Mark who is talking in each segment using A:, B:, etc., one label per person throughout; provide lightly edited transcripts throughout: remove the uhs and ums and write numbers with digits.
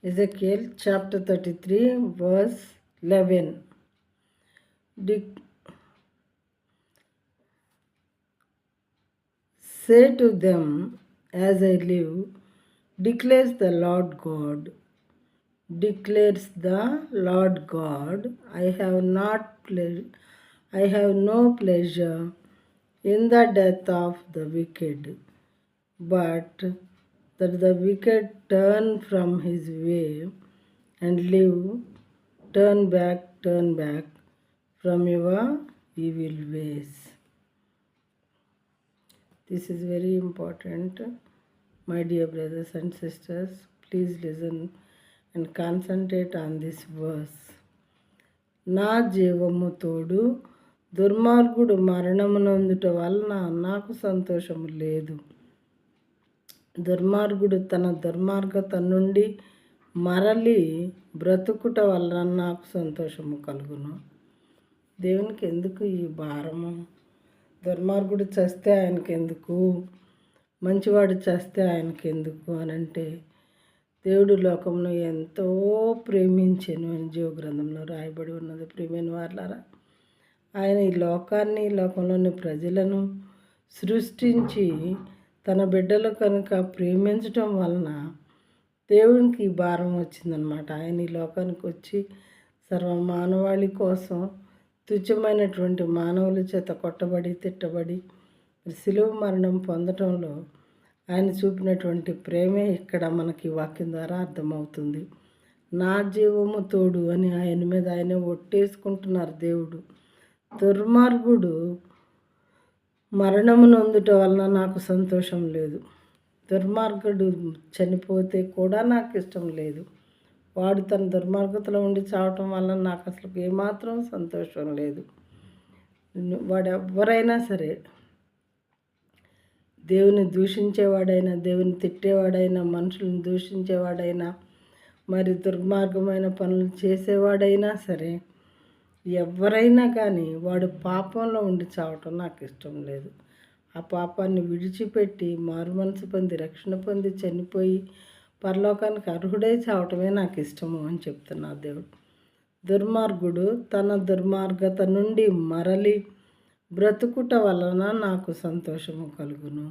A: Ezekiel chapter 33 verse 11. Say to them, as I live, declares the Lord God, I have no pleasure in the death of the wicked, but that the wicked turn from his way and live. Turn back from your evil ways. This is very important, my dear brothers and sisters. Please listen and concentrate on this verse. నా జీవము తోడు దుర్మార్గుడు మరణమునందుట వలన నాకు సంతోషము లేదు. దుర్మార్గుడు తన దుర్మార్గత నుండి మరలి బ్రతుకుట వలన నాకు సంతోషము కలుగును. దేవునికి ఎందుకు ఈ భారము? దుర్మార్గుడు చేస్తే ఆయనకెందుకు, మంచివాడు చేస్తే ఆయనకెందుకు అని అంటే, దేవుడు లోకంలో ఎంతో ప్రేమించెను అని జీవగ్రంథంలో రాయబడి ఉన్నది. ప్రియమైన వారలారా, ఆయన ఈ లోకాన్ని, లోకంలోని ప్రజలను సృష్టించి తన బిడ్డలు కనుక ప్రేమించటం వలన దేవునికి ఈ భారం వచ్చిందనమాట. ఆయన ఈ లోకానికి వచ్చి సర్వమానవాళి కోసం తుచ్చమైనటువంటి మానవుల చేత కొట్టబడి తిట్టబడి శిలువ మరణం పొందటంలో ఆయన చూపినటువంటి ప్రేమే ఇక్కడ మనకి వాక్యం ద్వారా అర్థమవుతుంది. నా జీవము తోడు అని ఆయన మీద ఆయనే ఒట్టేసుకుంటున్నారు దేవుడు. దుర్మార్గుడు మరణము నొందుట వలన నాకు సంతోషం లేదు. దుర్మార్గుడు చనిపోతే కూడా నాకు ఇష్టం లేదు. వాడు తన దుర్మార్గతలో ఉండి చావటం వల్ల నాకు అసలు ఏమాత్రం సంతోషం లేదు. వాడు ఎవరైనా సరే, దేవుని దూషించేవాడైనా, దేవుని తిట్టేవాడైనా, మనుషులను దూషించేవాడైనా, మరి దుర్మార్గమైన పనులు చేసేవాడైనా సరే, ఎవరైనా కానీ వాడు పాపంలో ఉండి చావటం నాకు ఇష్టం లేదు. ఆ పాపాన్ని విడిచిపెట్టి మారుమనసు పొంది రక్షణ పొంది చనిపోయి పరలోకానికి అర్హుడై చావటమే నాకు ఇష్టము అని చెప్తున్నారు దేవుడు. దుర్మార్గుడు తన దుర్మార్గత నుండి మరలి బ్రతుకుట వలన నాకు సంతోషము కలుగును.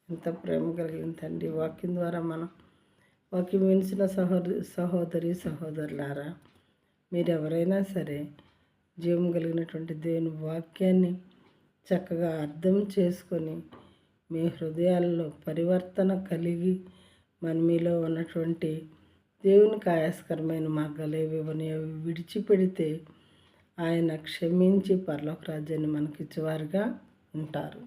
A: ఎంత ప్రేమ కలిగిన తండ్రి. వాక్యం ద్వారా మనం వాక్యం వినిసిన సహోదరులారా, మీరెవరైనా సరే జీవం కలిగినటువంటి దేవుని వాక్యాన్ని చక్కగా అర్థం చేసుకొని మీ హృదయాల్లో పరివర్తన కలిగి మీలో ఉన్నటువంటి దేవునికి ఆయాస్కరమైన మార్గాలు ఏవేవని అవి విడిచిపెడితే ఆయన క్షమించి పరలోక రాజ్యాన్ని మనకిచ్చేవారుగా ఉంటారు.